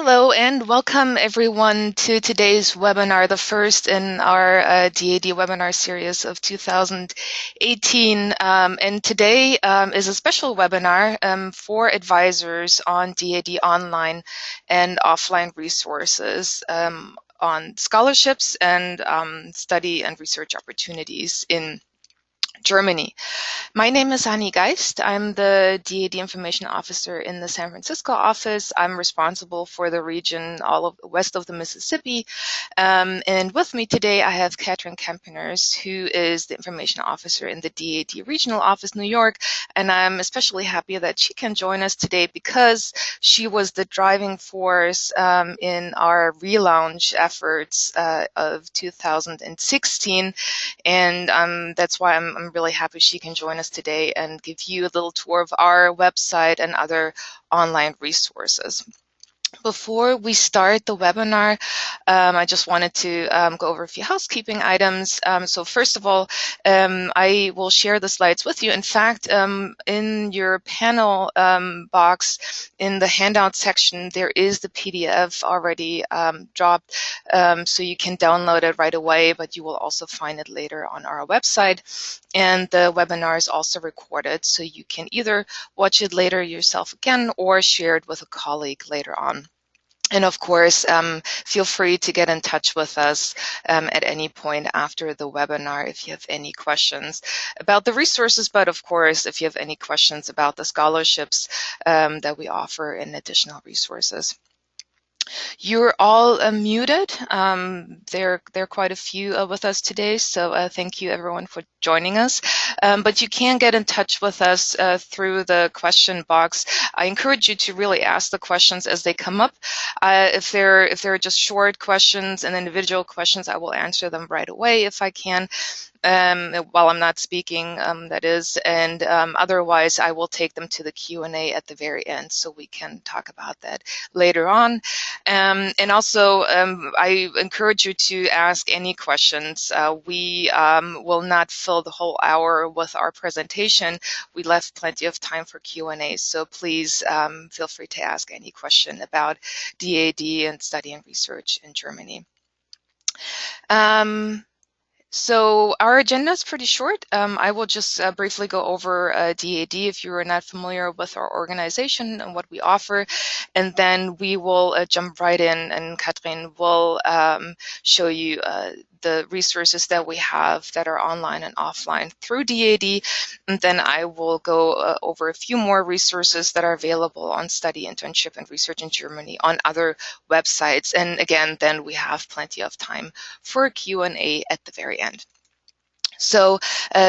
Hello and welcome everyone to today's webinar, the first in our DAAD webinar series of 2018. And today is a special webinar for advisors on DAAD online and offline resources on scholarships and study and research opportunities in Germany. My name is Geist. I'm the DAAD Information Officer in the San Francisco office. I'm responsible for the region all of west of the Mississippi. And with me today, I have Katrin Kempeners, who is the Information Officer in the DAAD Regional Office, New York. And I'm especially happy that she can join us today because she was the driving force in our relaunch efforts of 2016. And that's why I'm really happy she can join us today and give you a little tour of our website and other online resources. Before we start the webinar, I just wanted to go over a few housekeeping items. So first of all, I will share the slides with you. In fact, in your panel box in the handout section, there is the PDF already dropped, so you can download it right away, but you will also find it later on our website. And the webinar is also recorded, so you can either watch it later yourself again or share it with a colleague later on. And of course, feel free to get in touch with us at any point after the webinar if you have any questions about the resources, but of course, if you have any questions about the scholarships that we offer and additional resources. You're all muted. There are quite a few with us today, so thank you everyone for joining us. But you can get in touch with us through the question box. I encourage you to really ask the questions as they come up. If they're just short questions and individual questions, I will answer them right away if I can. While I'm not speaking, that is, and otherwise I will take them to the Q&A at the very end so we can talk about that later on. And also, I encourage you to ask any questions. We will not fill the whole hour with our presentation. We left plenty of time for Q&A, so please feel free to ask any question about DAAD and study and research in Germany. So our agenda is pretty short. I will just briefly go over DAAD if you are not familiar with our organization and what we offer, and then we will jump right in, and Katrin will show you the resources that we have that are online and offline through DAAD, and then I will go over a few more resources that are available on study, internship, and research in Germany on other websites. And again, then we have plenty of time for a Q&A at the very end. So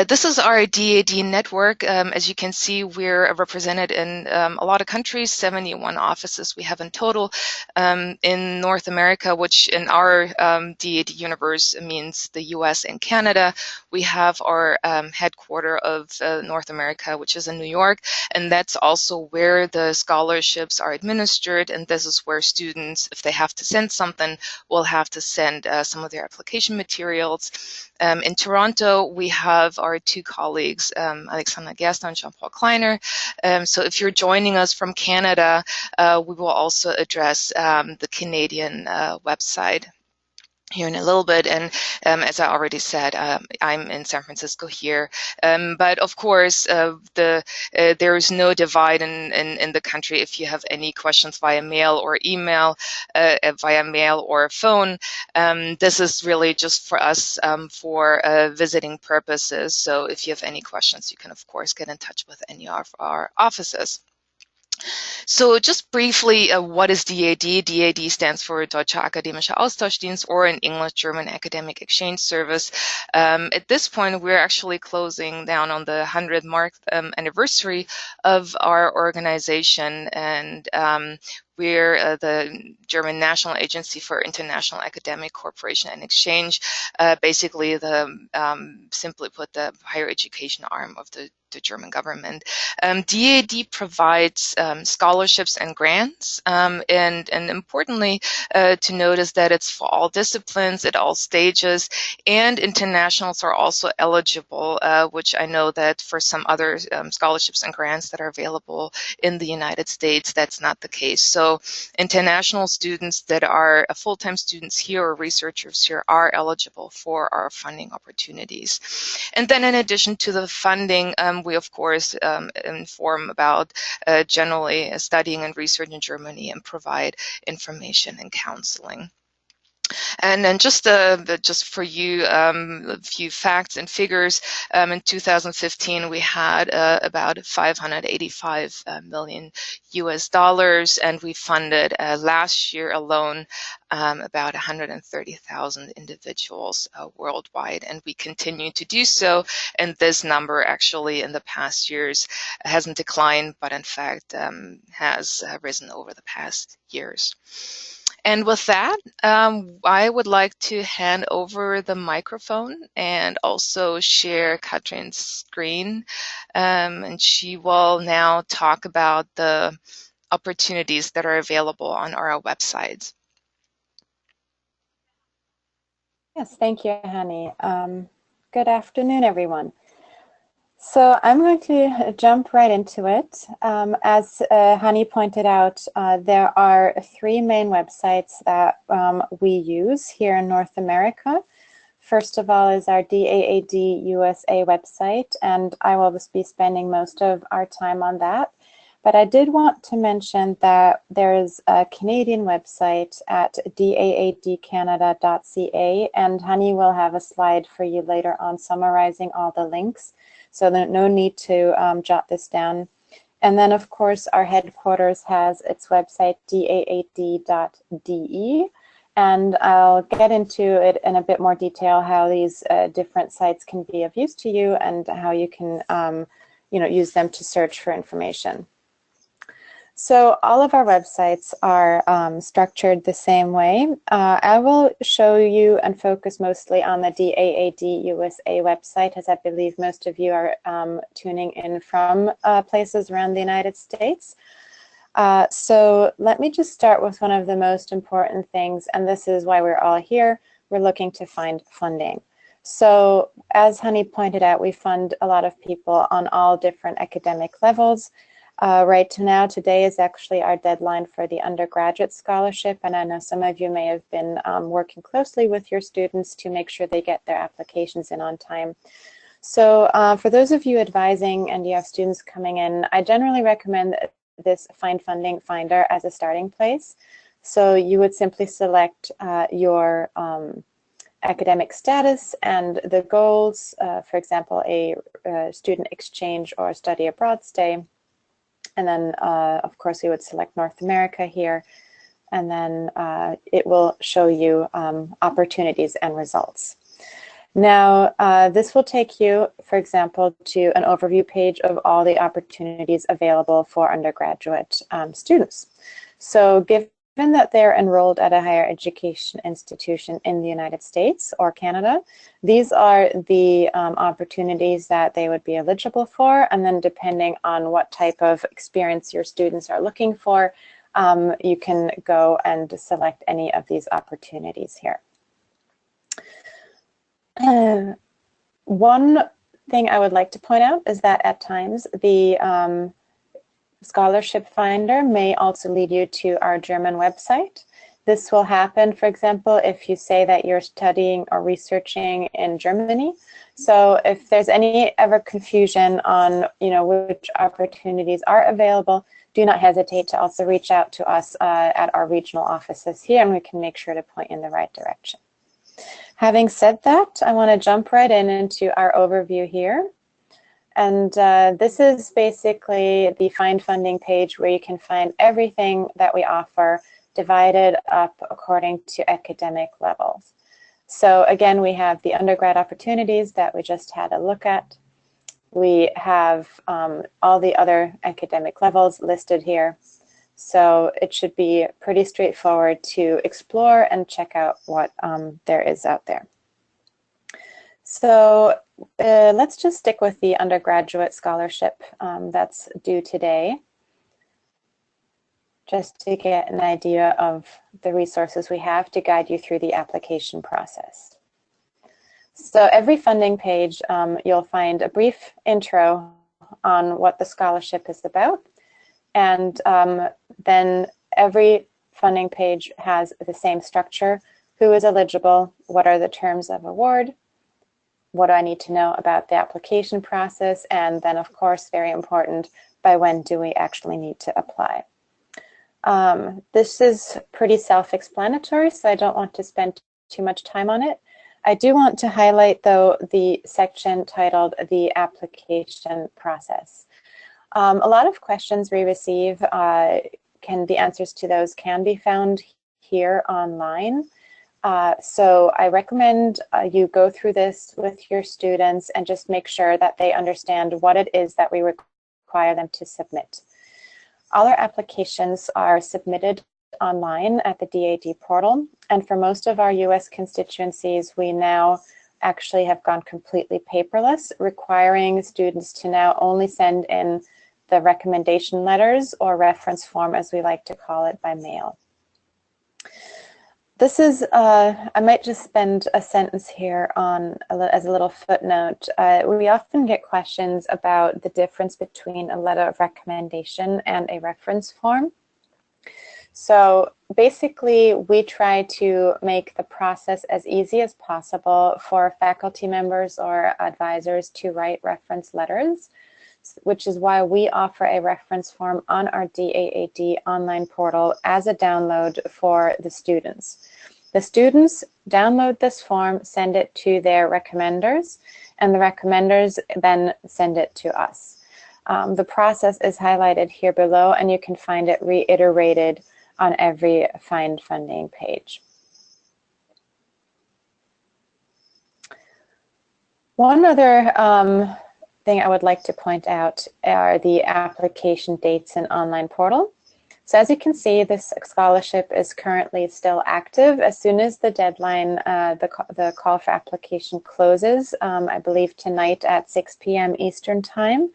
this is our DAAD network. As you can see, we're represented in a lot of countries, 71 offices we have in total. In North America, which in our DAAD universe means the US and Canada, we have our headquarter of North America, which is in New York, and that's also where the scholarships are administered, and this is where students, if they have to send something, will have to send some of their application materials. In Toronto, we have our two colleagues, Alexandra Gerster and Jean-Paul Kleiner. So if you're joining us from Canada, we will also address the Canadian website here in a little bit. And as I already said, I'm in San Francisco here. But of course, there is no divide in the country. If you have any questions via mail or email, via mail or phone, this is really just for us for visiting purposes. So if you have any questions, you can, of course, get in touch with any of our offices. So just briefly, what is DAAD? DAAD stands for Deutscher Akademischer Austauschdienst, or in English, German Academic Exchange Service. At this point, we're actually closing down on the 100th anniversary of our organization, and we're the German National Agency for International Academic Cooperation and Exchange, basically the, simply put, the higher education arm of the the German government. DAAD provides scholarships and grants, and importantly to note is that it's for all disciplines at all stages, and internationals are also eligible, which I know that for some other scholarships and grants that are available in the United States, that's not the case. So international students that are full-time students here or researchers here are eligible for our funding opportunities. And then in addition to the funding, we of course inform about generally studying and research in Germany and provide information and counseling. And then just for you, a few facts and figures. In 2015, we had about 585 million US dollars, and we funded last year alone about 130,000 individuals worldwide, and we continue to do so. And this number actually in the past years hasn't declined, but in fact has risen over the past years. And with that, I would like to hand over the microphone and also share Katrin's screen. And she will now talk about the opportunities that are available on our website. Yes, thank you, Hani. Good afternoon, everyone. So I'm going to jump right into it. As Hani pointed out, there are 3 main websites that we use here in North America. First of all is our DAAD USA website, and I will be spending most of our time on that. But I did want to mention that there is a Canadian website at daadcanada.ca, and Hani will have a slide for you later on summarizing all the links. So there's no need to jot this down. And then, of course, our headquarters has its website, daad.de. And I'll get into it in a bit more detail, how these different sites can be of use to you and how you can use them to search for information. So all of our websites are structured the same way. I will show you and focus mostly on the DAAD USA website, as I believe most of you are tuning in from places around the United States. So let me just start with one of the most important things, and this is why we're all here. We're looking to find funding. So as Hani pointed out, we fund a lot of people on all different academic levels. Right now, today is actually our deadline for the undergraduate scholarship, and I know some of you may have been working closely with your students to make sure they get their applications in on time. So for those of you advising and you have students coming in, I generally recommend this Find Funding Finder as a starting place. So you would simply select your academic status and the goals, for example, a student exchange or study abroad stay. And then, of course, we would select North America here, and then it will show you opportunities and results. Now, this will take you, for example, to an overview page of all the opportunities available for undergraduate students. So given that they're enrolled at a higher education institution in the United States or Canada, these are the opportunities that they would be eligible for. And then depending on what type of experience your students are looking for, you can go and select any of these opportunities here. One thing I would like to point out is that at times the Scholarship Finder may also lead you to our German website. This will happen, for example, if you say that you're studying or researching in Germany. So if there's any ever confusion on which opportunities are available, do not hesitate to also reach out to us at our regional offices here, and we can make sure to point in the right direction. Having said that, I want to jump right into our overview here. And this is basically the Find Funding page where you can find everything that we offer divided up according to academic levels. So again, we have the undergrad opportunities that we just had a look at. We have all the other academic levels listed here. So it should be pretty straightforward to explore and check out what there is out there. So let's just stick with the undergraduate scholarship that's due today, just to get an idea of the resources we have to guide you through the application process. So every funding page, you'll find a brief intro on what the scholarship is about, and then every funding page has the same structure: who is eligible, what are the terms of award, what do I need to know about the application process, and then, of course, very important, by when do we actually need to apply. This is pretty self-explanatory, so I don't want to spend too much time on it. I do want to highlight, though, the section titled The Application Process. A lot of questions we receive, the answers to those can be found here online. So I recommend you go through this with your students and just make sure that they understand what it is that we require them to submit. All our applications are submitted online at the DAAD portal, and for most of our US constituencies, we now actually have gone completely paperless, requiring students to now only send in the recommendation letters, or reference form as we like to call it, by mail. This is, I might just spend a sentence here on as a little footnote. We often get questions about the difference between a letter of recommendation and a reference form. So basically, we try to make the process as easy as possible for faculty members or advisors to write reference letters, which is why we offer a reference form on our DAAD online portal as a download for the students. The students download this form, send it to their recommenders, and the recommenders then send it to us. The process is highlighted here below, and you can find it reiterated on every Find Funding page. One other thing I would like to point out are the application dates in online portal. So as you can see, this scholarship is currently still active. As soon as the deadline, the call for application closes, I believe tonight at 6 p.m. Eastern Time,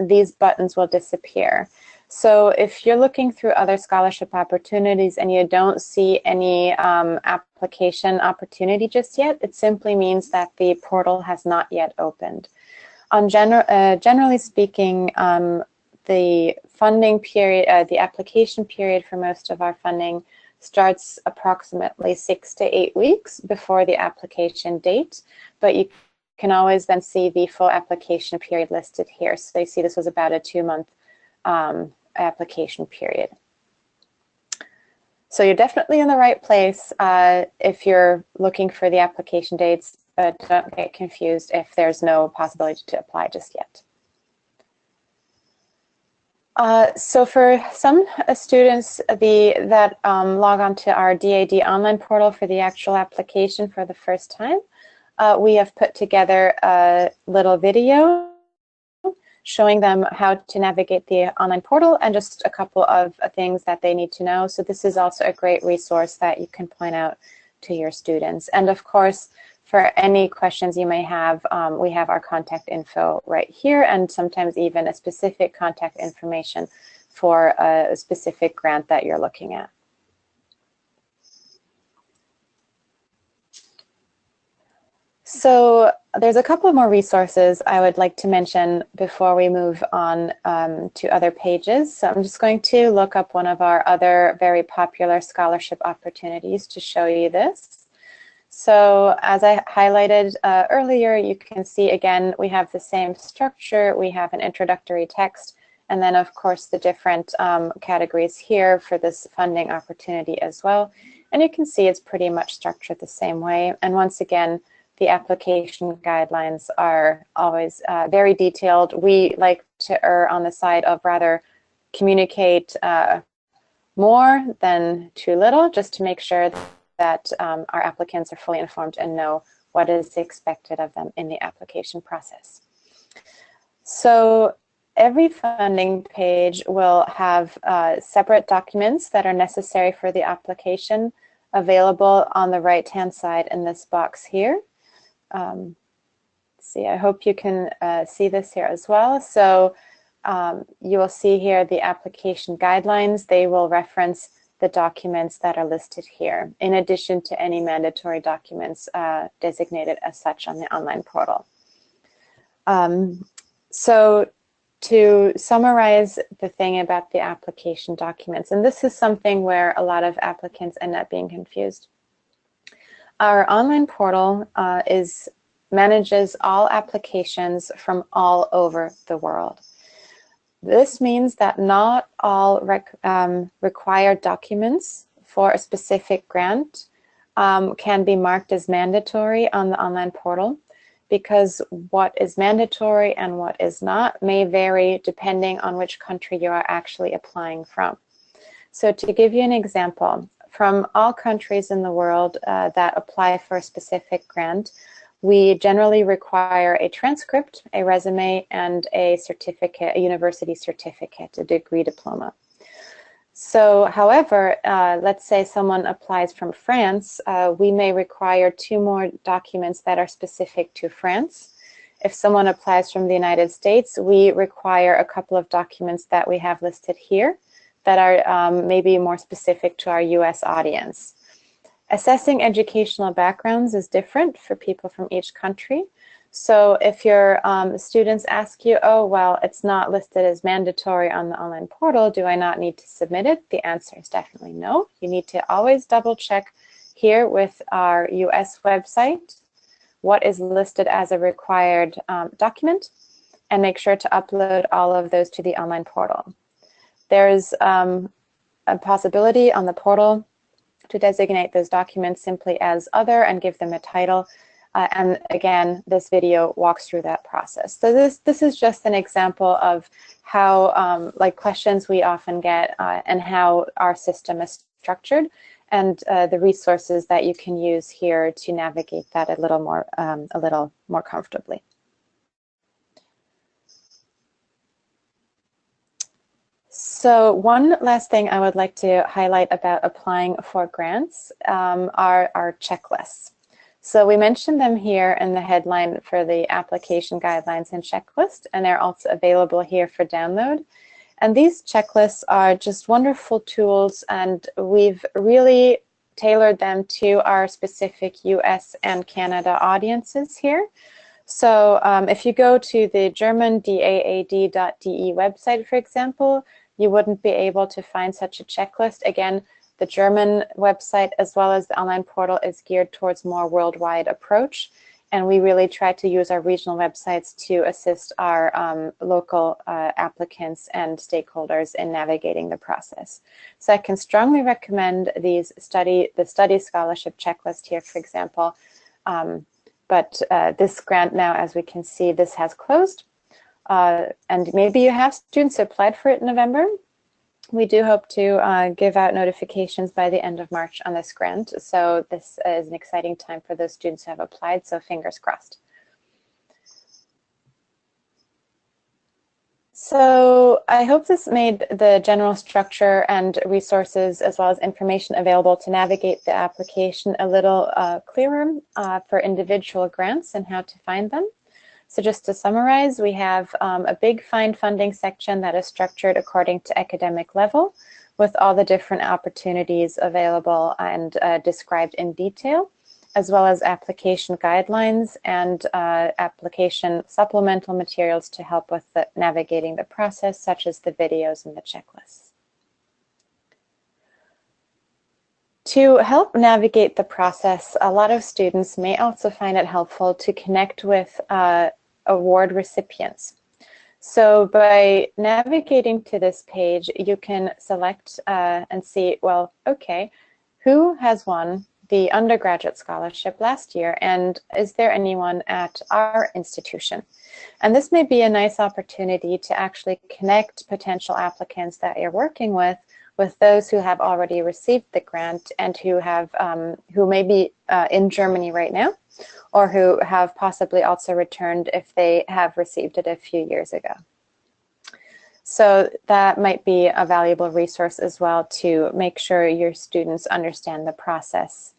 these buttons will disappear. So if you're looking through other scholarship opportunities and you don't see any application opportunity just yet, it simply means that the portal has not yet opened. Generally speaking, the funding period, the application period for most of our funding starts approximately 6 to 8 weeks before the application date, but you can always then see the full application period listed here. So you see this was about a 2-month application period. So you're definitely in the right place if you're looking for the application dates, but don't get confused if there's no possibility to apply just yet. So for some students that log on to our DAAD online portal for the actual application for the first time, we have put together a little video showing them how to navigate the online portal and just a couple of things that they need to know. So this is also a great resource that you can point out to your students. And of course, for any questions you may have, we have our contact info right here, and sometimes even a specific contact information for a specific grant that you're looking at. So there's a couple more resources I would like to mention before we move on to other pages. So I'm just going to look up one of our other very popular scholarship opportunities to show you this. So as I highlighted earlier, you can see again, we have the same structure. We have an introductory text, and then of course the different categories here for this funding opportunity as well. And you can see it's pretty much structured the same way. And once again, the application guidelines are always very detailed. We like to err on the side of rather communicate more than too little, just to make sure that our applicants are fully informed and know what is expected of them in the application process. So every funding page will have separate documents that are necessary for the application available on the right-hand side in this box here. see, I hope you can see this here as well. So you will see here the application guidelines. They will reference the documents that are listed here, in addition to any mandatory documents designated as such on the online portal. So to summarize the thing about the application documents, and this is something where a lot of applicants end up being confused. Our online portal manages all applications from all over the world. This means that not all required documents for a specific grant can be marked as mandatory on the online portal, because what is mandatory and what is not may vary depending on which country you are actually applying from. So to give you an example, from all countries in the world that apply for a specific grant, we generally require a transcript, a resume, and a certificate, a university certificate, a degree diploma. So, however, let's say someone applies from France, we may require 2 more documents that are specific to France. If someone applies from the United States, we require a couple of documents that we have listed here that are maybe more specific to our US audience. Assessing educational backgrounds is different for people from each country. So if your students ask you, oh, well, it's not listed as mandatory on the online portal, do I not need to submit it? The answer is definitely no. You need to always double check here with our US website what is listed as a required document, and make sure to upload all of those to the online portal. There's a possibility on the portal to designate those documents simply as other and give them a title. And again, this video walks through that process. So this is just an example of how, like, questions we often get and how our system is structured, and the resources that you can use here to navigate that a little more comfortably. So one last thing I would like to highlight about applying for grants are our checklists. So we mentioned them here in the headline for the application guidelines and checklist, and they're also available here for download. And these checklists are just wonderful tools, and we've really tailored them to our specific US and Canada audiences here. So if you go to the German DAAD.de website, for example, you wouldn't be able to find such a checklist. Again, the German website as well as the online portal is geared towards more worldwide approach, and we really try to use our regional websites to assist our local applicants and stakeholders in navigating the process. So I can strongly recommend the study scholarship checklist here, for example, but this grant now, as we can see, this has closed. And maybe you have students who applied for it in November. We do hope to give out notifications by the end of March on this grant. So this is an exciting time for those students who have applied, so fingers crossed. So I hope this made the general structure and resources as well as information available to navigate the application a little clearer for individual grants and how to find them. So just to summarize, we have a big find funding section that is structured according to academic level, with all the different opportunities available and described in detail, as well as application guidelines and application supplemental materials to help with navigating the process, such as the videos and the checklists. To help navigate the process, a lot of students may also find it helpful to connect with award recipients. So by navigating to this page, you can select and see, well, okay, who has won the undergraduate scholarship last year, and is there anyone at our institution? And this may be a nice opportunity to actually connect potential applicants that you're working with those who have already received the grant and who have who may be in Germany right now, or who have possibly also returned if they have received it a few years ago. So that might be a valuable resource as well to make sure your students understand the process.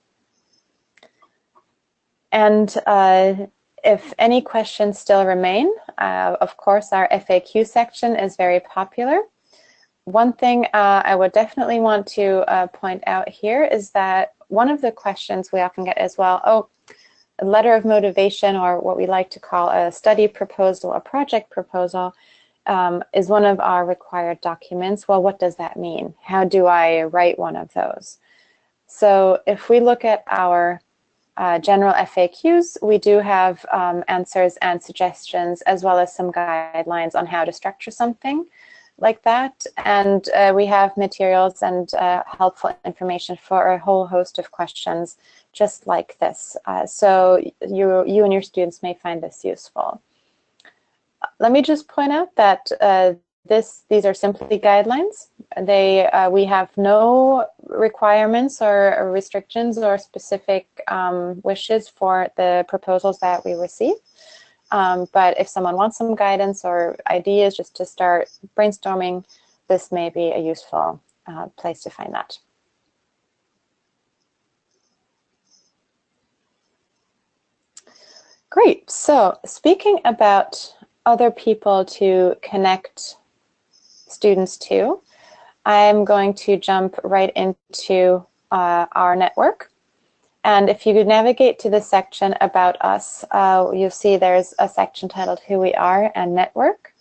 And if any questions still remain, of course, our FAQ section is very popular. One thing I would definitely want to point out here is that one of the questions we often get as well, a letter of motivation, or what we like to call a study proposal or project proposal, is one of our required documents. Well, what does that mean? How do I write one of those? So if we look at our general FAQs, we do have answers and suggestions, as well as some guidelines on how to structure something like that. And we have materials and helpful information for a whole host of questions just like this. So you and your students may find this useful. Let me just point out that these are simply guidelines. We have no requirements or restrictions or specific wishes for the proposals that we receive. But if someone wants some guidance or ideas just to start brainstorming, this may be a useful place to find that. Great. So speaking about other people to connect students to, I'm going to jump right into our network. And if you could navigate to the section about us, you'll see there's a section titled Who We Are and Network.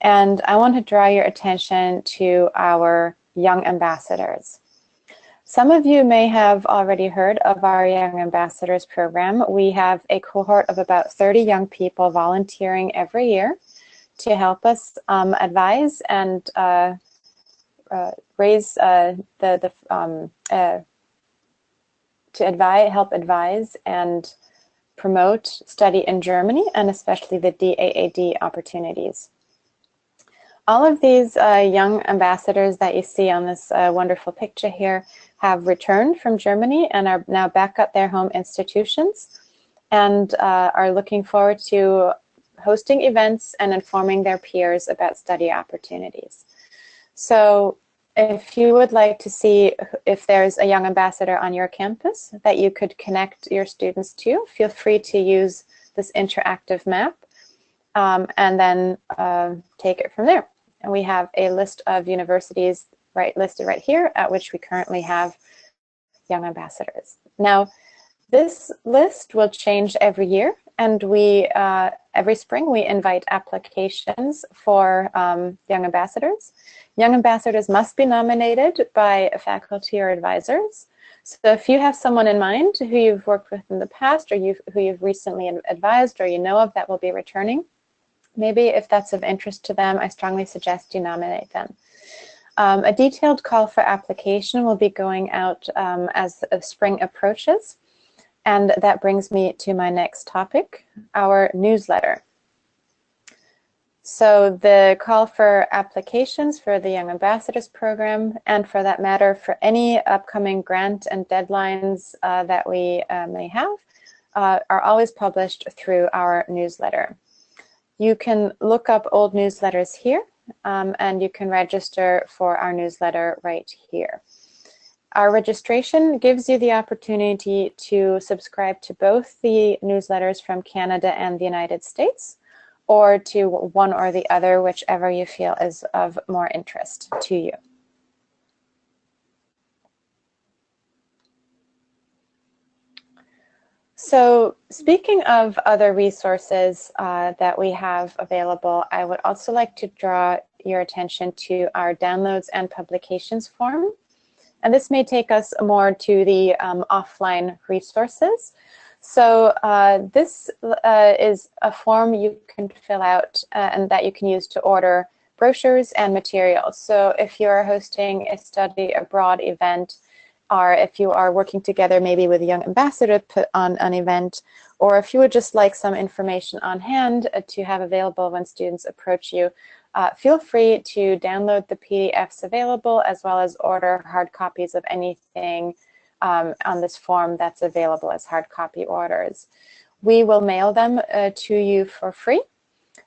And I want to draw your attention to our Young Ambassadors. Some of you may have already heard of our Young Ambassadors program. We have a cohort of about 30 young people volunteering every year to help us advise and help advise and promote study in Germany, and especially the DAAD opportunities. All of these young ambassadors that you see on this wonderful picture here have returned from Germany and are now back at their home institutions, and are looking forward to hosting events and informing their peers about study opportunities. So if you would like to see if there's a young ambassador on your campus that you could connect your students to, feel free to use this interactive map and then take it from there. And we have a list of universities listed right here at which we currently have young ambassadors. Now, this list will change every year, and every spring we invite applications for young ambassadors. Young ambassadors must be nominated by faculty or advisors. So if you have someone in mind who you've worked with in the past, or who you've recently advised or you know of that will be returning, maybe if that's of interest to them, I strongly suggest you nominate them. A detailed call for application will be going out as spring approaches. And that brings me to my next topic, our newsletter. So the call for applications for the Young Ambassadors program, and for that matter, for any upcoming grant and deadlines that we may have, are always published through our newsletter. You can look up old newsletters here, and you can register for our newsletter right here. Our registration gives you the opportunity to subscribe to both the newsletters from Canada and the United States, or to one or the other, whichever you feel is of more interest to you. So speaking of other resources that we have available, I would also like to draw your attention to our downloads and publications form. And this may take us more to the offline resources. So this is a form you can fill out and that you can use to order brochures and materials. So if you're hosting a study abroad event, or if you are working together maybe with a young ambassador to put on an event, or if you would just like some information on hand to have available when students approach you, feel free to download the PDFs available, as well as order hard copies of anything on this form that's available as hard copy orders. We will mail them to you for free.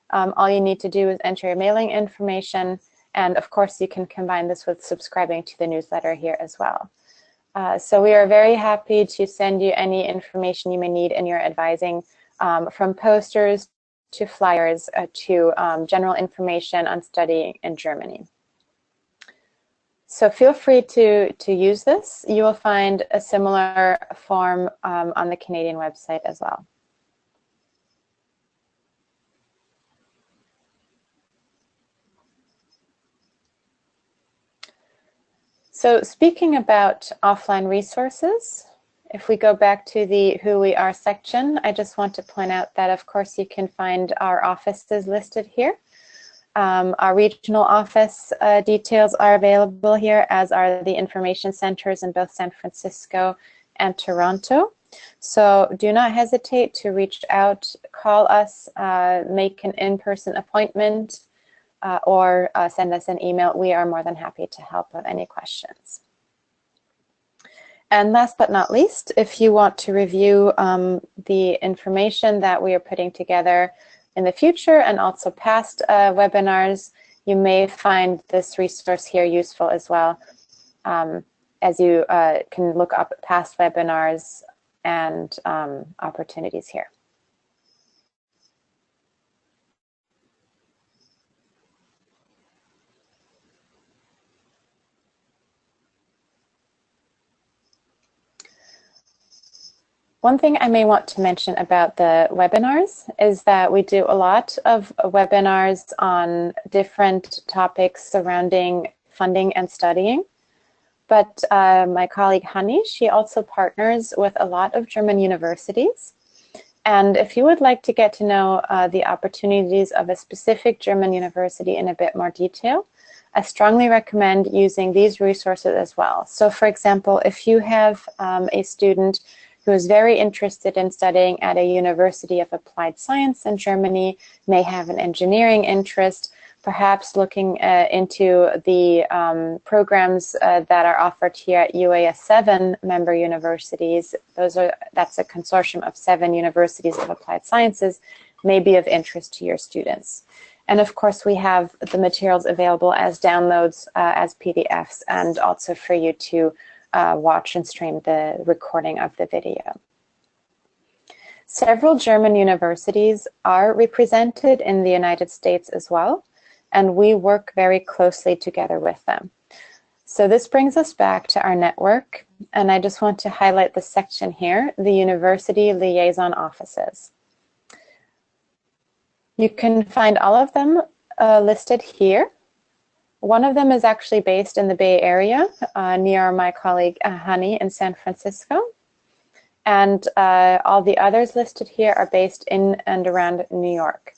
All you need to do is enter your mailing information, and of course you can combine this with subscribing to the newsletter here as well. So we are very happy to send you any information you may need in your advising from posters to flyers to general information on studying in Germany. So feel free to use this. You will find a similar form on the Canadian website as well. So speaking about offline resources, if we go back to the Who We Are section, I just want to point out that, of course, you can find our offices listed here. Our regional office details are available here, as are the information centers in both San Francisco and Toronto. So do not hesitate to reach out, call us, make an in-person appointment, or send us an email. We are more than happy to help with any questions. And last but not least, if you want to review the information that we are putting together in the future and also past webinars, you may find this resource here useful as well, as you can look up past webinars and opportunities here. One thing I may want to mention about the webinars is that we do a lot of webinars on different topics surrounding funding and studying. But my colleague Hani, she also partners with a lot of German universities. And if you would like to get to know the opportunities of a specific German university in a bit more detail, I strongly recommend using these resources as well. So for example, if you have a student who is very interested in studying at a University of Applied Science in Germany, may have an engineering interest, perhaps looking into the programs that are offered here at UAS 7 member universities. That's a consortium of 7 universities of applied sciences, may be of interest to your students. And of course, we have the materials available as downloads, as PDFs, and also for you to watch and stream the recording of the video. Several German universities are represented in the United States as well, and we work very closely together with them. So this brings us back to our network, and I just want to highlight the section here, the University Liaison Offices. You can find all of them listed here. One of them is actually based in the Bay Area, near my colleague Hani in San Francisco. And all the others listed here are based in and around New York.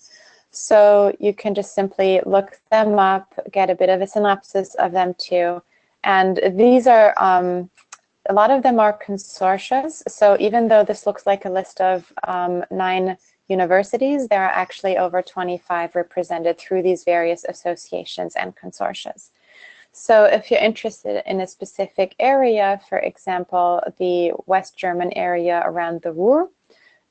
So you can just simply look them up, get a bit of a synopsis of them too. And these are, a lot of them are consortia. So even though this looks like a list of 9 universities, there are actually over 25 represented through these various associations and consortia. So if you're interested in a specific area, for example, the West German area around the Ruhr,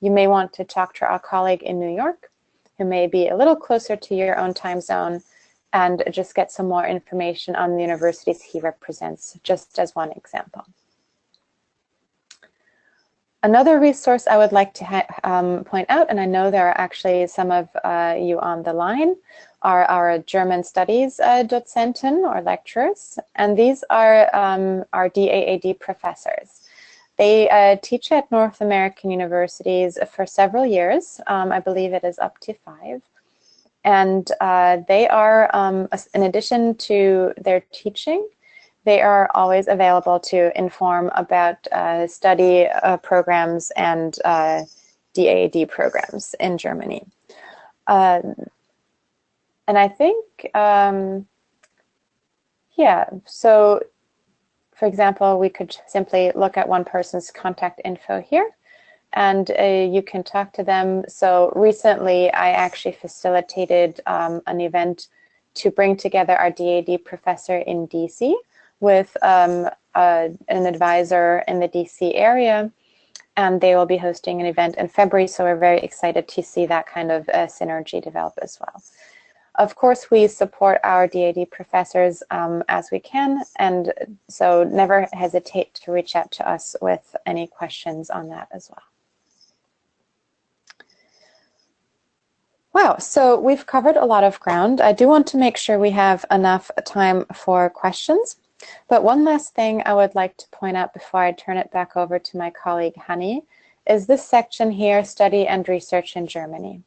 you may want to talk to our colleague in New York, who may be a little closer to your own time zone, and just get some more information on the universities he represents, just as one example. Another resource I would like to point out, and I know there are actually some of you on the line, are our German Studies Dozenten or lecturers, and these are our DAAD professors. They teach at North American universities for several years. I believe it is up to 5. And they are, in addition to their teaching, they are always available to inform about study programs and DAAD programs in Germany. And I think, yeah, so for example, we could simply look at one person's contact info here, and you can talk to them. So recently, I actually facilitated an event to bring together our DAAD professor in DC with an advisor in the DC area, and they will be hosting an event in February, so we're very excited to see that kind of synergy develop as well. Of course, we support our DAAD professors as we can, and so never hesitate to reach out to us with any questions on that as well. Wow, so we've covered a lot of ground. I do want to make sure we have enough time for questions. But one last thing I would like to point out before I turn it back over to my colleague Hani is this section here, Study and Research in Germany.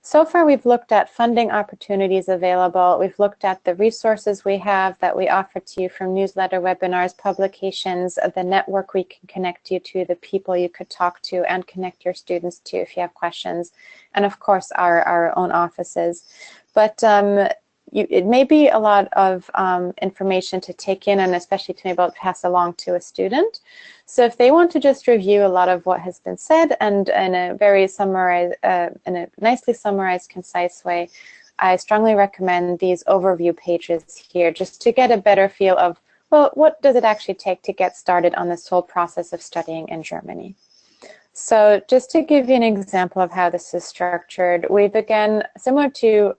So far, we've looked at funding opportunities available. We've looked at the resources we have that we offer to you from newsletter, webinars, publications, the network we can connect you to, the people you could talk to and connect your students to if you have questions, and of course, our own offices. But it may be a lot of information to take in and especially to be able to pass along to a student. So if they want to just review a lot of what has been said and in a very summarized, in a nicely summarized, concise way, I strongly recommend these overview pages here just to get a better feel of, well, what does it actually take to get started on this whole process of studying in Germany? So just to give you an example of how this is structured, we've again, similar to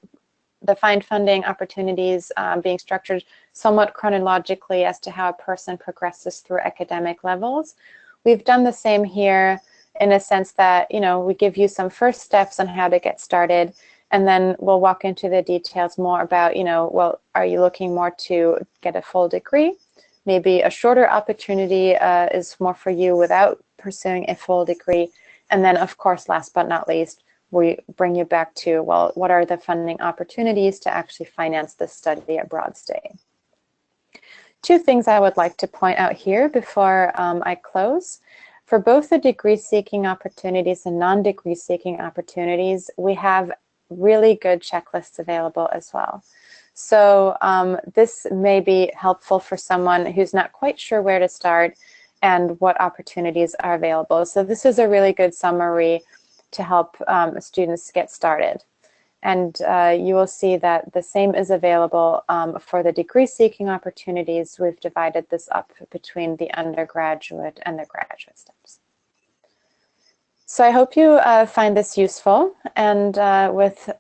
the find funding opportunities being structured somewhat chronologically as to how a person progresses through academic levels. We've done the same here in a sense that, you know, we give you some first steps on how to get started, and then we'll walk into the details more about, you know, well, are you looking more to get a full degree? Maybe a shorter opportunity is more for you without pursuing a full degree. And then, of course, last but not least, we bring you back to, well, what are the funding opportunities to actually finance this study abroad stay? Two things I would like to point out here before I close. For both the degree-seeking opportunities and non-degree seeking opportunities, we have really good checklists available as well. So this may be helpful for someone who's not quite sure where to start and what opportunities are available. So this is a really good summary to help students get started. And you will see that the same is available for the degree-seeking opportunities. We've divided this up between the undergraduate and the graduate steps. So I hope you find this useful. And with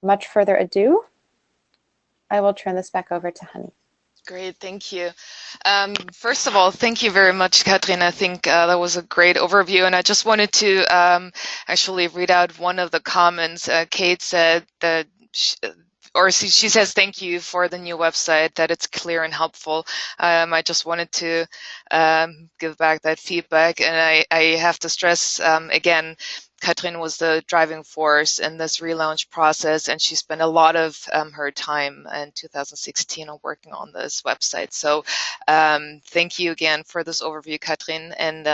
much further ado, I will turn this back over to Hani. Great, thank you. First of all, thank you very much, Katrin. I think that was a great overview, and I just wanted to actually read out one of the comments. Kate said that, she says thank you for the new website, that it's clear and helpful. I just wanted to give back that feedback, and I have to stress again, Katrin was the driving force in this relaunch process, and she spent a lot of her time in 2016 on working on this website. So thank you again for this overview, Katrin. And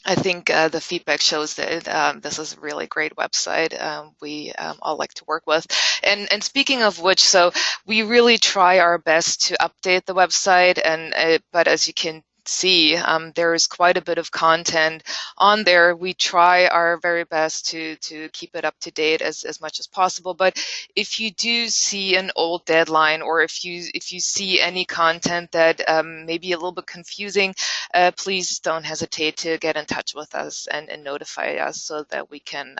I think the feedback shows that this is a really great website. We all like to work with. And speaking of which, so we really try our best to update the website, but as you can see, there is quite a bit of content on there. We try our very best to keep it up to date as much as possible. But if you do see an old deadline, or if you see any content that may be a little bit confusing, please don't hesitate to get in touch with us and notify us so that we can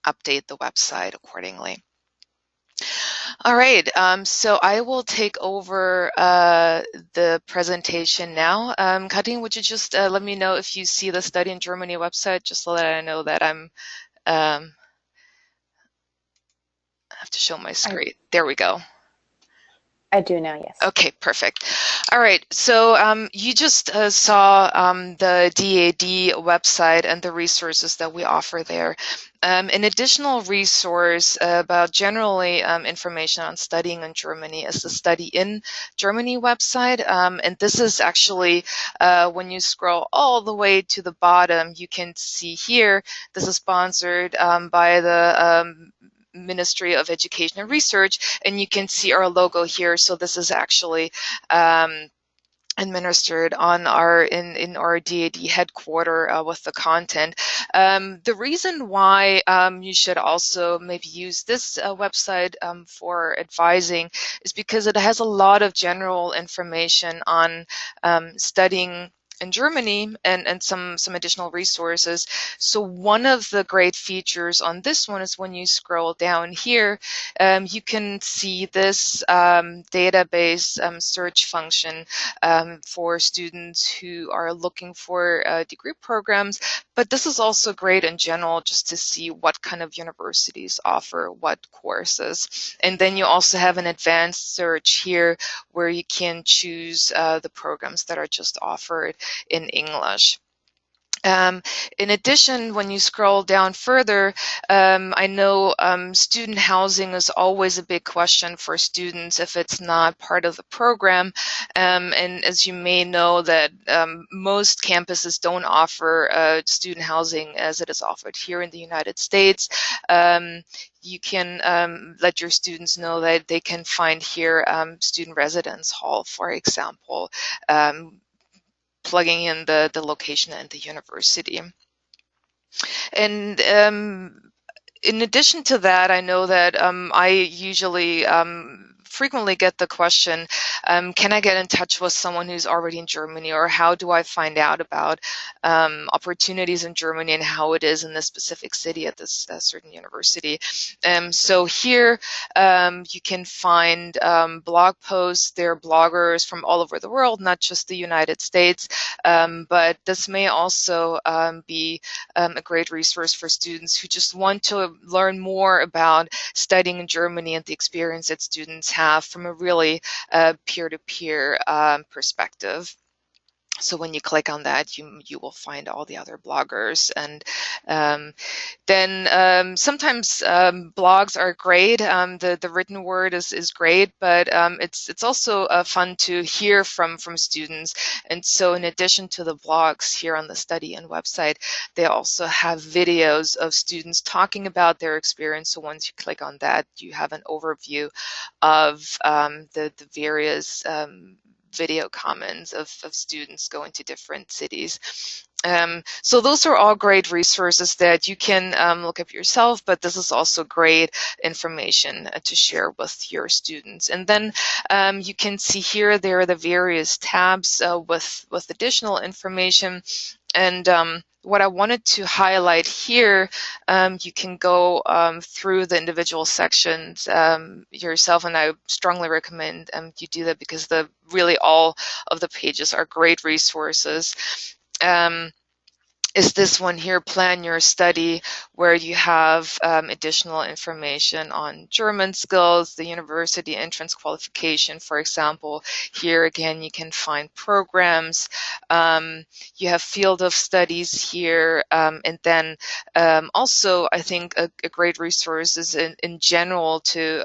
update the website accordingly. All right, so I will take over the presentation now. Katrin, would you just let me know if you see the Study in Germany website, just so that I know that I have to show my screen. There we go. I do now, yes. Okay, perfect. All right, so you just saw the DAAD website and the resources that we offer there. An additional resource about generally information on studying in Germany is the Study in Germany website. And this is actually, when you scroll all the way to the bottom, you can see here, this is sponsored by the Ministry of Education and Research, and you can see our logo here. So this is actually administered on in our DAAD headquarter with the content. The reason why you should also maybe use this website for advising is because it has a lot of general information on studying in Germany, and some additional resources. So one of the great features on this one is when you scroll down here, you can see this database search function for students who are looking for degree programs. But this is also great in general, just to see what kind of universities offer what courses. And then you also have an advanced search here where you can choose the programs that are just offered in English. Um, in addition, when you scroll down further, I know student housing is always a big question for students if it's not part of the program. And as you may know, that most campuses don't offer student housing as it is offered here in the United States. You can let your students know that they can find here student residence hall, for example, plugging in the location and the university. And in addition to that, I know that I usually frequently get the question, can I get in touch with someone who's already in Germany, or how do I find out about opportunities in Germany and how it is in this specific city at this certain university? So here you can find blog posts. There are bloggers from all over the world, not just the United States, but this may also be a great resource for students who just want to learn more about studying in Germany and the experience that students have from a really peer-to-peer perspective. So when you click on that, you will find all the other bloggers. And then sometimes blogs are great. The written word is great, but it's also fun to hear from students. And so in addition to the blogs here on the Study In website, they also have videos of students talking about their experience. So once you click on that, you have an overview of the various video comments of students going to different cities. So those are all great resources that you can look up yourself, but this is also great information to share with your students. And then you can see here there are the various tabs with additional information. And what I wanted to highlight here, you can go through the individual sections yourself, and I strongly recommend you do that, because really all of the pages are great resources. Is this one here, Plan Your Study, where you have additional information on German skills, the university entrance qualification, for example. Here again, you can find programs. You have field of studies here, and then also I think a great resource is in general to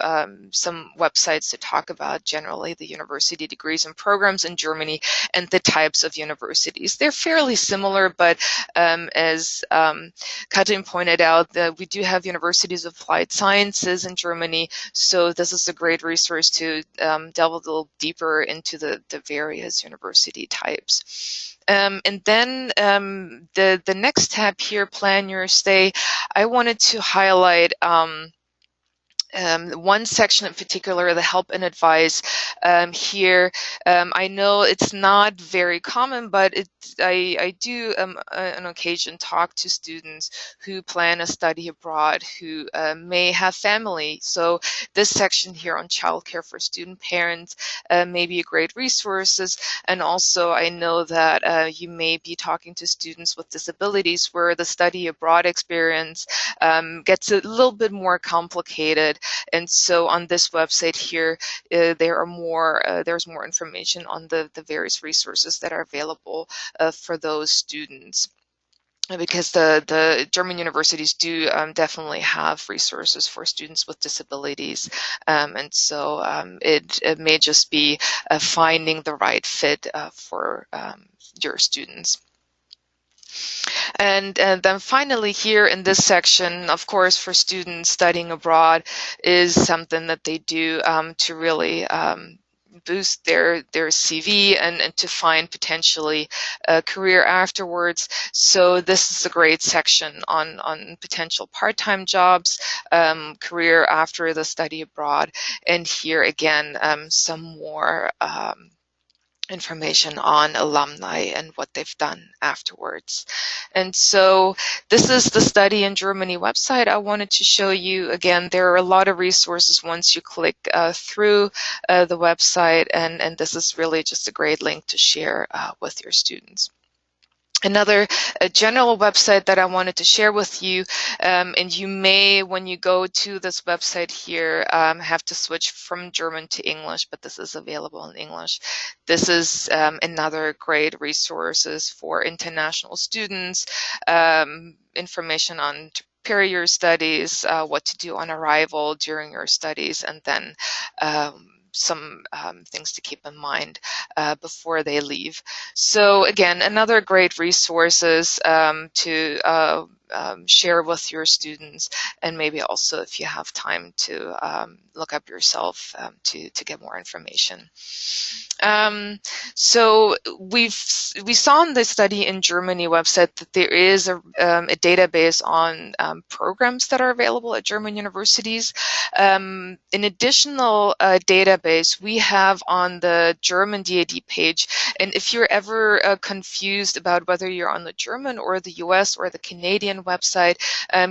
some websites to talk about generally the university degrees and programs in Germany and the types of universities. They're fairly similar, but as Katrin pointed out, that we do have universities of applied sciences in Germany, so this is a great resource to delve a little deeper into the various university types. And then the next tab here, Plan Your Stay, I wanted to highlight one section in particular, the help and advice. Here, I know it's not very common, but I do on occasion talk to students who plan a study abroad, who may have family. So this section here on childcare for student parents may be a great resource. And also I know that you may be talking to students with disabilities where the study abroad experience gets a little bit more complicated. And so on this website here, there's more information on the various resources that are available for those students, because the German universities do definitely have resources for students with disabilities. And so it may just be finding the right fit for your students. And then finally here in this section, of course, for students studying abroad is something that they do to really boost their CV and to find potentially a career afterwards. So this is a great section on potential part-time jobs, career after the study abroad. And here again, some more information on alumni and what they've done afterwards. And so this is the Study in Germany website I wanted to show you. Again, there are a lot of resources once you click through the website, and this is really just a great link to share with your students. Another general website that I wanted to share with you, and you may, when you go to this website here, have to switch from German to English, but this is available in English. This is another great resources for international students, information on superior studies, what to do on arrival during your studies, and then some things to keep in mind before they leave. So again, another great resources to share with your students, and maybe also if you have time to look up yourself to get more information. So we saw in the Study in Germany website that there is a database on programs that are available at German universities. An additional database we have on the German DAAD page, and if you're ever confused about whether you're on the German or the US or the Canadian website,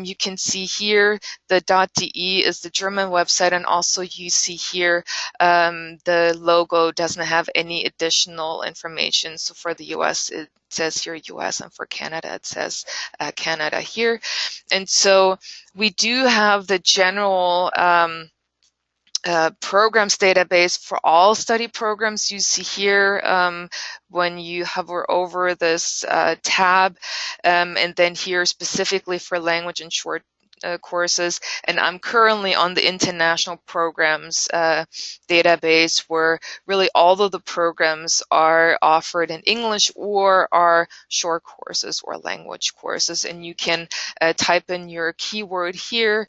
you can see here the .de is the German website, and also you see here the logo doesn't have any additional information. So for the US, it says here US, and for Canada, it says Canada here. And so we do have the general programs database for all study programs. You see here when you hover over this tab, and then here specifically for language and short courses, and I'm currently on the international programs database, where really all of the programs are offered in English or are short courses or language courses, and you can type in your keyword here,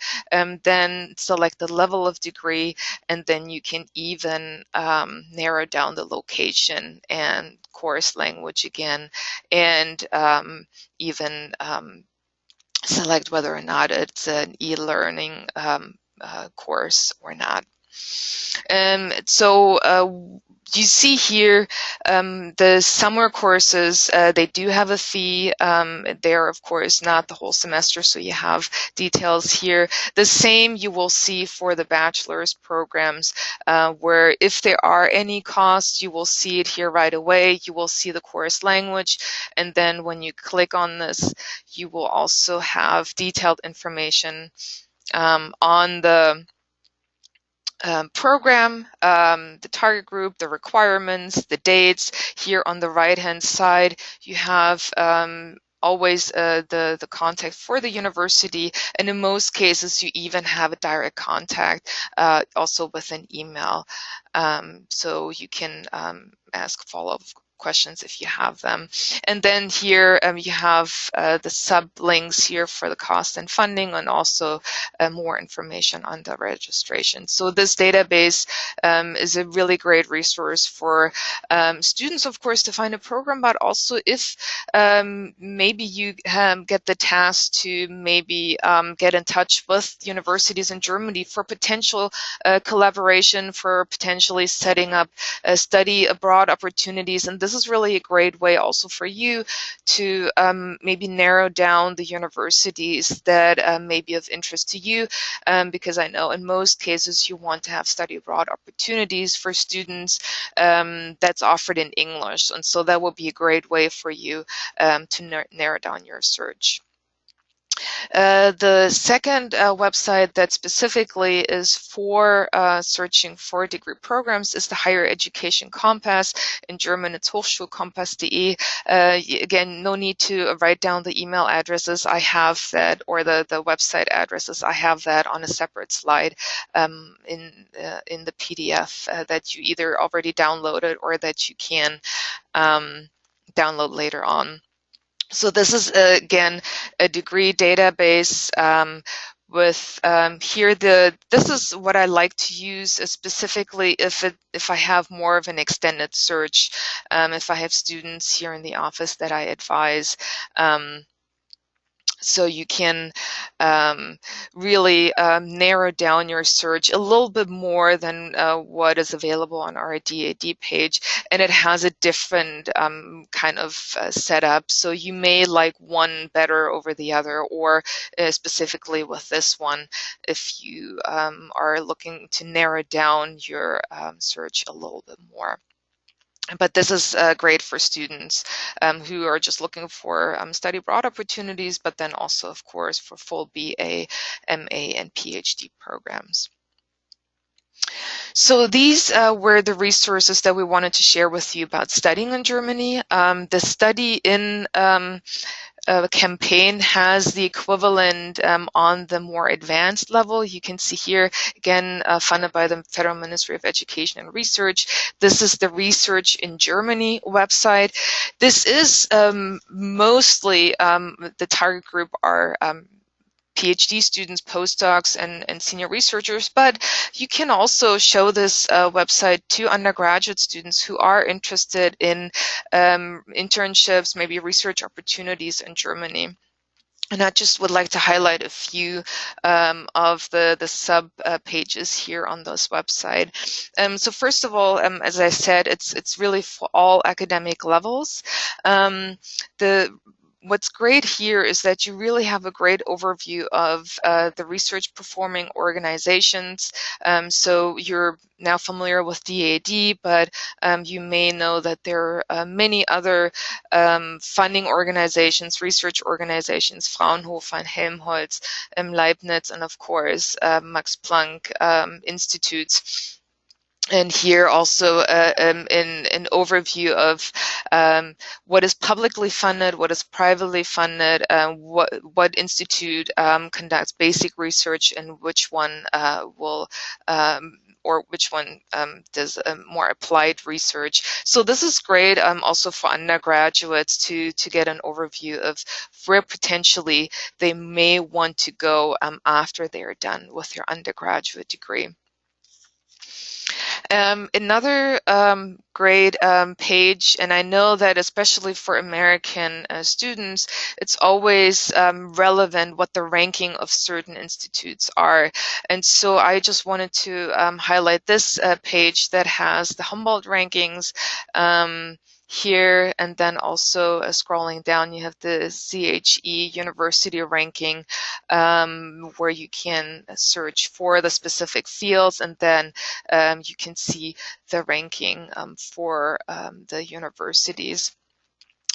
then select the level of degree, and then you can even narrow down the location and course language again, and even select whether or not it's an e-learning course or not. So you see here the summer courses, they do have a fee. They're, of course, not the whole semester, so you have details here. The same you will see for the bachelor's programs, where if there are any costs, you will see it here right away. You will see the course language, and then when you click on this, you will also have detailed information on the program, the target group, the requirements, the dates. Here on the right-hand side, you have always the contact for the university, and in most cases, you even have a direct contact also with an email, so you can ask follow-up questions if you have them. And then here you have the sub-links here for the cost and funding, and also more information on the registration. So this database is a really great resource for students, of course, to find a program, but also if maybe you get the task to maybe get in touch with universities in Germany for potential collaboration, for potentially setting up study abroad opportunities. And this is really a great way also for you to maybe narrow down the universities that may be of interest to you, because I know in most cases you want to have study abroad opportunities for students that's offered in English, and so that will be a great way for you to narrow down your search. The second website that specifically is for searching for degree programs is the Higher Education Compass. In German, it's Hochschulkompass.de. Again, no need to write down the email addresses. I have that, or the website addresses. I have that on a separate slide in the PDF that you either already downloaded or that you can download later on. So this is, again, a degree database with here this is what I like to use specifically if I have more of an extended search, if I have students here in the office that I advise So you can really narrow down your search a little bit more than what is available on our DAAD page, and it has a different kind of setup. So you may like one better over the other, or specifically with this one, if you are looking to narrow down your search a little bit more. But this is great for students who are just looking for study abroad opportunities, but then also, of course, for full BA, MA, and PhD programs. So these were the resources that we wanted to share with you about studying in Germany. The study in campaign has the equivalent on the more advanced level. You can see here, again, funded by the Federal Ministry of Education and Research. This is the Research in Germany website. This is mostly the target group are PhD students, postdocs, and senior researchers, but you can also show this website to undergraduate students who are interested in internships, maybe research opportunities in Germany. And I just would like to highlight a few of the sub pages here on this website. So first of all, as I said, it's really for all academic levels. What's great here is that you really have a great overview of the research performing organizations. So you're now familiar with DAAD, but you may know that there are many other funding organizations, research organizations, Fraunhofer, Helmholtz, Leibniz, and of course Max Planck institutes. And here also an overview of what is publicly funded, what is privately funded, what institute conducts basic research, and which one will or which one does more applied research. So this is great also for undergraduates to get an overview of where potentially they may want to go after they're done with their undergraduate degree. Another great page, and I know that especially for American students, it's always relevant what the ranking of certain institutes are. And so I just wanted to highlight this page that has the Humboldt rankings here, and then also scrolling down, you have the CHE university ranking, where you can search for the specific fields, and then you can see the ranking for the universities.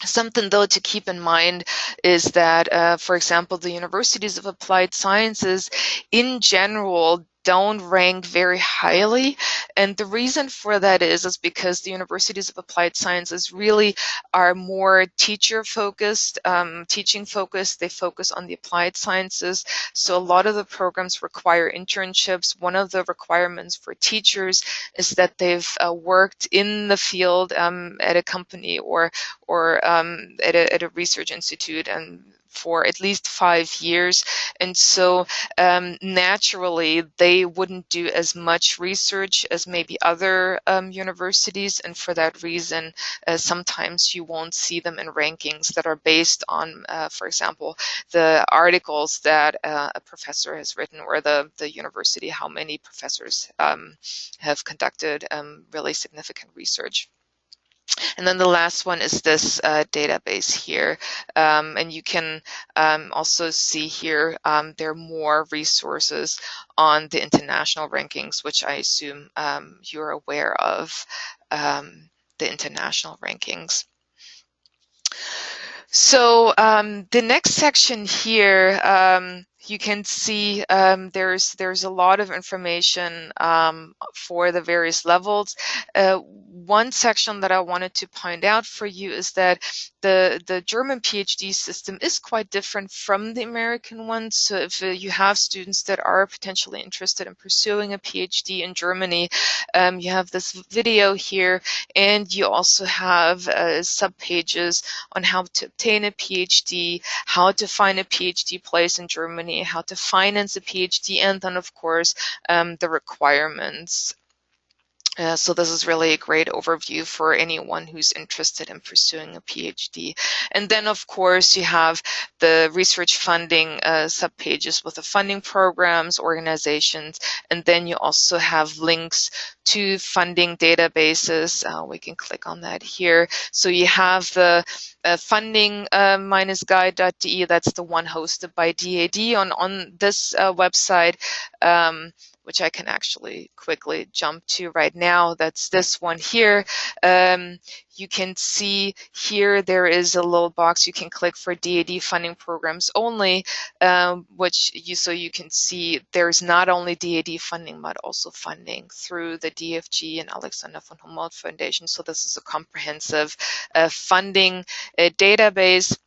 Something, though, to keep in mind is that, for example, the universities of applied sciences in general don't rank very highly. And the reason for that is because the universities of applied sciences really are more teacher focused, teaching focused. They focus on the applied sciences. So a lot of the programs require internships. One of the requirements for teachers is that they've worked in the field at a company or at a research institute and for at least 5 years. And so naturally, they wouldn't do as much research as maybe other universities. And for that reason, sometimes you won't see them in rankings that are based on, for example, the articles that a professor has written, or the university, how many professors have conducted really significant research. And then the last one is this database here. And you can also see here there are more resources on the international rankings, which I assume you're aware of, the international rankings. So the next section here, you can see there's a lot of information for the various levels. One section that I wanted to point out for you is that the German PhD system is quite different from the American one. So if you have students that are potentially interested in pursuing a PhD in Germany, you have this video here, and you also have sub-pages on how to obtain a PhD, how to find a PhD place in Germany, how to finance a PhD, and then, of course, the requirements So this is really a great overview for anyone who's interested in pursuing a PhD. And then, of course, you have the research funding subpages with the funding programs, organizations, and then you also have links to funding databases. We can click on that here. So you have the funding-guide.de, that's the one hosted by DAAD on this website. Which I can actually quickly jump to right now. That's this one here. You can see here there is a little box you can click for DAAD funding programs only, so you can see there's not only DAAD funding but also funding through the DFG and Alexander von Humboldt Foundation. So this is a comprehensive funding database.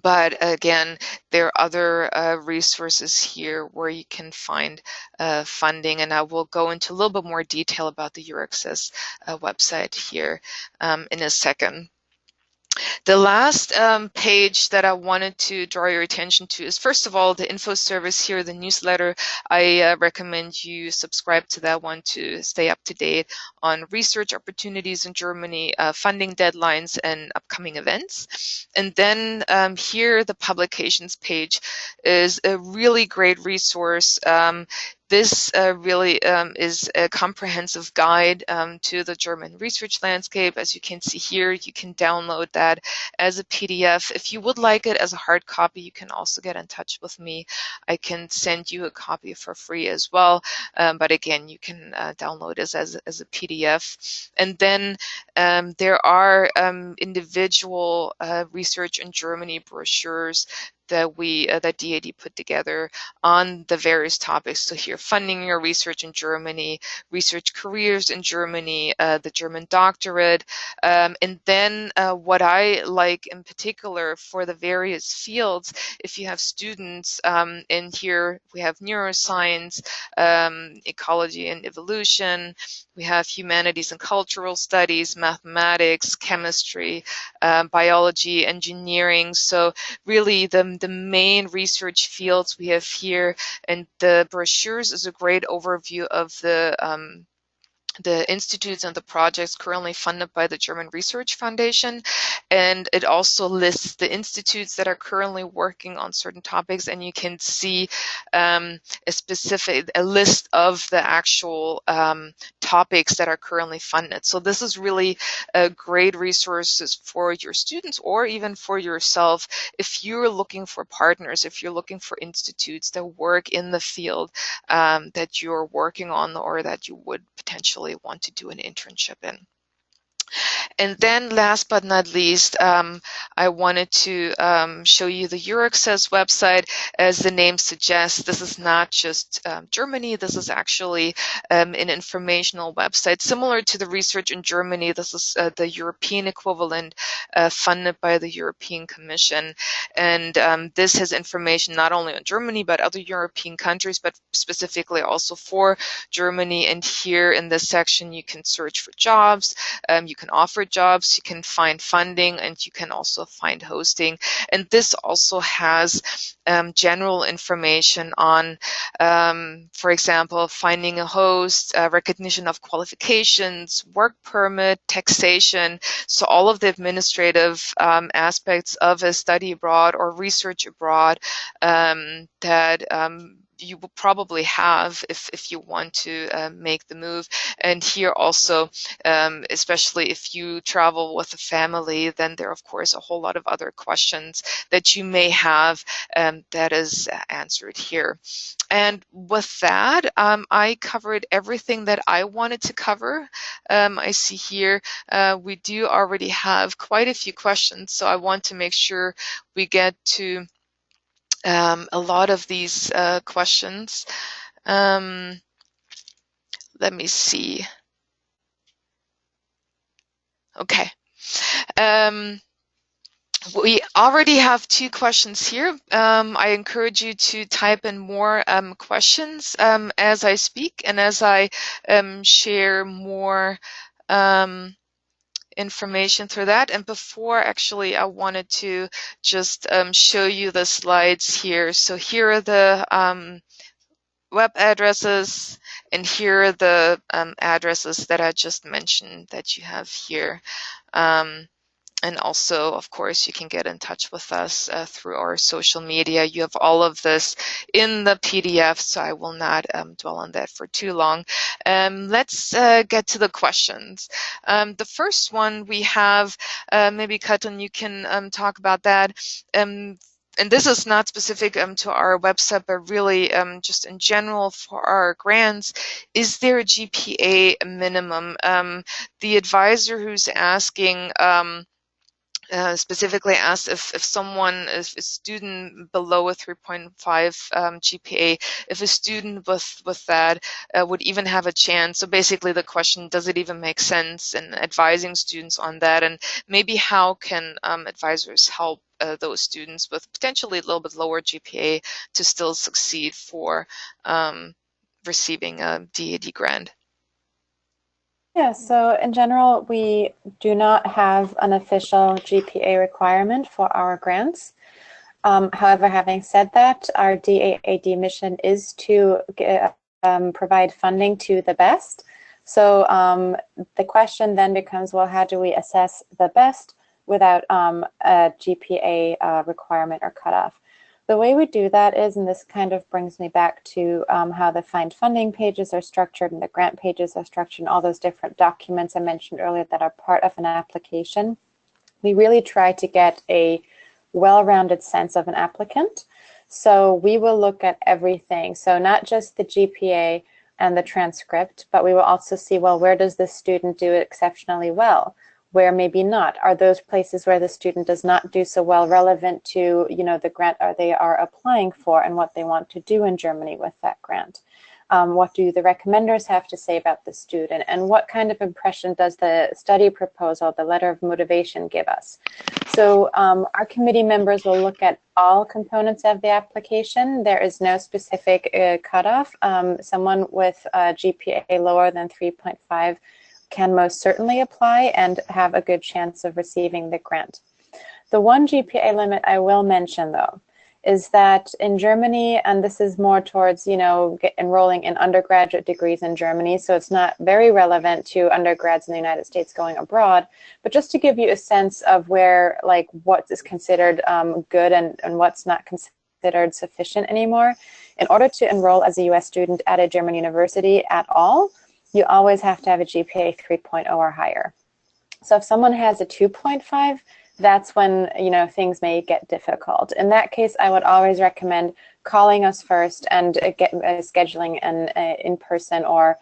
But again, there are other resources here where you can find funding, and I will go into a little bit more detail about the Eurex website here in a second. The last page that I wanted to draw your attention to is, first of all, the info service here, the newsletter. I recommend you subscribe to that one to stay up to date on research opportunities in Germany, funding deadlines, and upcoming events. And then here, the publications page is a really great resource. This really is a comprehensive guide to the German research landscape. As you can see here, you can download that as a PDF. If you would like it as a hard copy, you can also get in touch with me. I can send you a copy for free as well. But again, you can download this as a PDF. And then there are individual research in Germany brochures that that DAAD put together on the various topics. So here, funding your research in Germany, research careers in Germany, the German doctorate, and then what I like in particular for the various fields, if you have students, in here we have neuroscience, ecology and evolution, we have humanities and cultural studies, mathematics, chemistry, biology, engineering. So really the main research fields we have here, and the brochures is a great overview of the institutes and the projects currently funded by the German Research Foundation. And it also lists the institutes that are currently working on certain topics, and you can see a list of the actual topics that are currently funded. So this is really a great resources for your students or even for yourself if you're looking for partners, if you're looking for institutes that work in the field that you're working on or that you would potentially want to do an internship in. And then last but not least, I wanted to show you the Eurex website. As the name suggests, this is not just Germany, this is actually an informational website. Similar to the research in Germany, this is the European equivalent funded by the European Commission. And this has information not only on Germany, but other European countries, but specifically also for Germany. And here in this section, you can search for jobs, you can offer jobs, you can find funding, and you can also find hosting. And this also has general information on, for example, finding a host, recognition of qualifications, work permit, taxation. So all of the administrative aspects of a study abroad or research abroad that you will probably have if you want to make the move. And here also, especially if you travel with a family, then there are of course a whole lot of other questions that you may have that is answered here. And with that, I covered everything that I wanted to cover. I see here we do already have quite a few questions, so I want to make sure we get to a lot of these questions. Let me see. Okay. We already have 2 questions here. I encourage you to type in more questions as I speak and as I share more information through that. And before, actually, I wanted to just show you the slides here. So here are the web addresses, and here are the addresses that I just mentioned that you have here. And also, of course, you can get in touch with us through our social media. You have all of this in the PDF, so I will not dwell on that for too long. Let's get to the questions. The first one we have, maybe Katlin, you can talk about that. And this is not specific to our website, but really just in general for our grants. Is there a GPA minimum? The advisor who's asking specifically asked if someone, if a student below a 3.5 GPA, if a student with that would even have a chance. So basically the question, does it even make sense in advising students on that? And maybe how can advisors help those students with potentially a little bit lower GPA to still succeed for receiving a DAAD grant? Yeah, so in general, we do not have an official GPA requirement for our grants. However, having said that, our DAAD mission is to provide funding to the best. So the question then becomes, well, how do we assess the best without a GPA requirement or cutoff? The way we do that is, and this kind of brings me back to how the find funding pages are structured and the grant pages are structured and all those different documents I mentioned earlier that are part of an application. We really try to get a well-rounded sense of an applicant. So we will look at everything. So not just the GPA and the transcript, but we will also see, well, where does this student do exceptionally well? Where maybe not? Are those places where the student does not do so well relevant to, the grant they are applying for and what they want to do in Germany with that grant? What do the recommenders have to say about the student? And what kind of impression does the study proposal, the letter of motivation, give us? So our committee members will look at all components of the application. There is no specific cutoff. Someone with a GPA lower than 3.5 can most certainly apply and have a good chance of receiving the grant. The one GPA limit I will mention, though, is that in Germany, and this is more towards, enrolling in undergraduate degrees in Germany, so it's not very relevant to undergrads in the United States going abroad, but just to give you a sense of where, what is considered good and what's not considered sufficient anymore. In order to enroll as a US student at a German university at all, you always have to have a GPA 3.0 or higher. So if someone has a 2.5, that's when things may get difficult. In that case, I would always recommend calling us first and scheduling an in-person or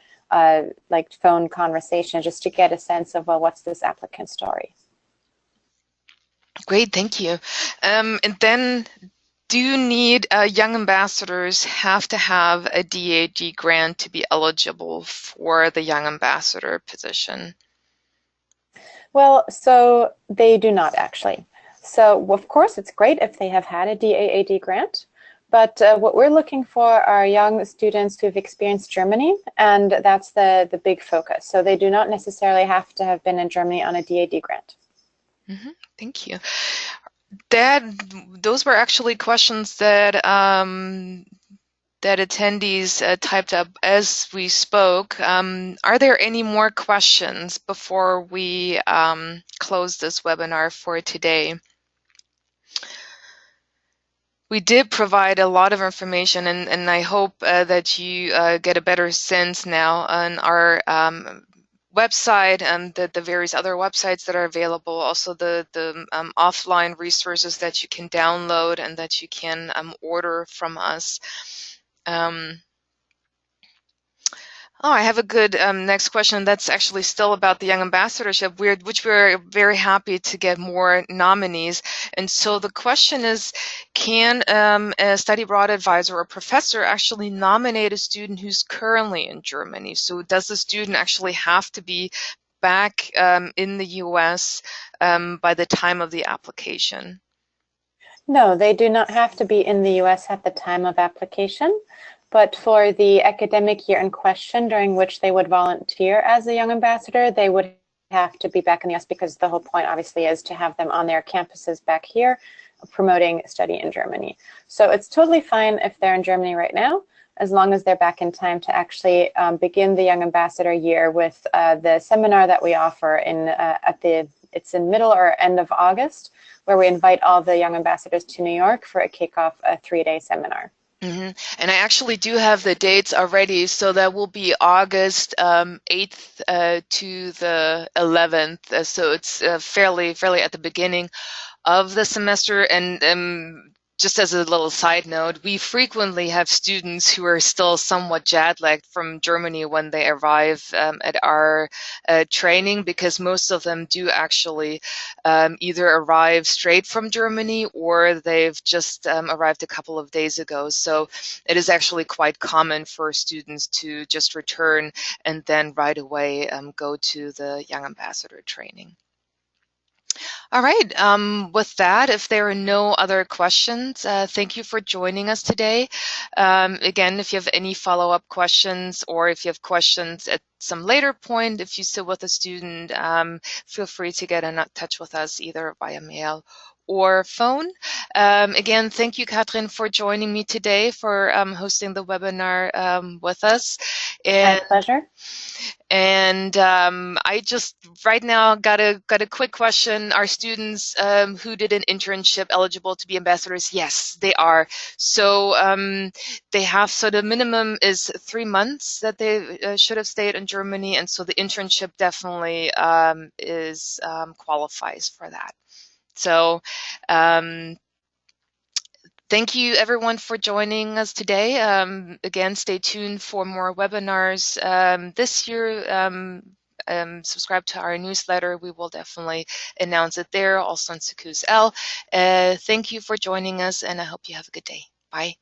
phone conversation just to get a sense of, well, what's this applicant's story? Great, thank you. And then, do you need young ambassadors have to have a DAAD grant to be eligible for the young ambassador position? Well, so they do not actually. So of course it's great if they have had a DAAD grant, but what we're looking for are young students who've experienced Germany, and that's the big focus. So they do not necessarily have to have been in Germany on a DAAD grant. Mm-hmm. Thank you. Those were actually questions that that attendees typed up as we spoke. Are there any more questions before we close this webinar for today? We did provide a lot of information, and I hope that you get a better sense now on our website and the various other websites that are available, also the offline resources that you can download and that you can order from us. I have a good next question. That's actually still about the Young Ambassadorship, which we're very happy to get more nominees. And so the question is, can a study abroad advisor or professor actually nominate a student who's currently in Germany? So does the student actually have to be back in the US by the time of the application? No, they do not have to be in the US at the time of application. But for the academic year in question, during which they would volunteer as a young ambassador, they would have to be back in the US, because the whole point obviously is to have them on their campuses back here promoting study in Germany. So it's totally fine if they're in Germany right now, as long as they're back in time to actually begin the Young Ambassador year with the seminar that we offer it's in middle or end of August, where we invite all the Young Ambassadors to New York for a kickoff, a 3-day seminar. And I actually do have the dates already, so that will be August 8th to the 11th. So it's fairly at the beginning of the semester. And just as a little side note, we frequently have students who are still somewhat jet-lagged from Germany when they arrive at our training, because most of them do actually either arrive straight from Germany or they've just arrived a couple of days ago. So it is actually quite common for students to just return and then right away go to the Young Ambassador training. All right. With that, if there are no other questions, thank you for joining us today. Again, if you have any follow-up questions, or if you have questions at some later point, if you're still with a student, feel free to get in touch with us either via mail or phone. Again, thank you, Katrin, for joining me today, for hosting the webinar with us. My pleasure. And I just right now got a quick question. Are students who did an internship eligible to be ambassadors? Yes, they are. So they have, so the minimum is 3 months that they should have stayed in Germany, and so the internship definitely qualifies for that. So thank you, everyone, for joining us today. Again, stay tuned for more webinars this year. Subscribe to our newsletter. We will definitely announce it there, also on Suku's L. Thank you for joining us, and I hope you have a good day. Bye.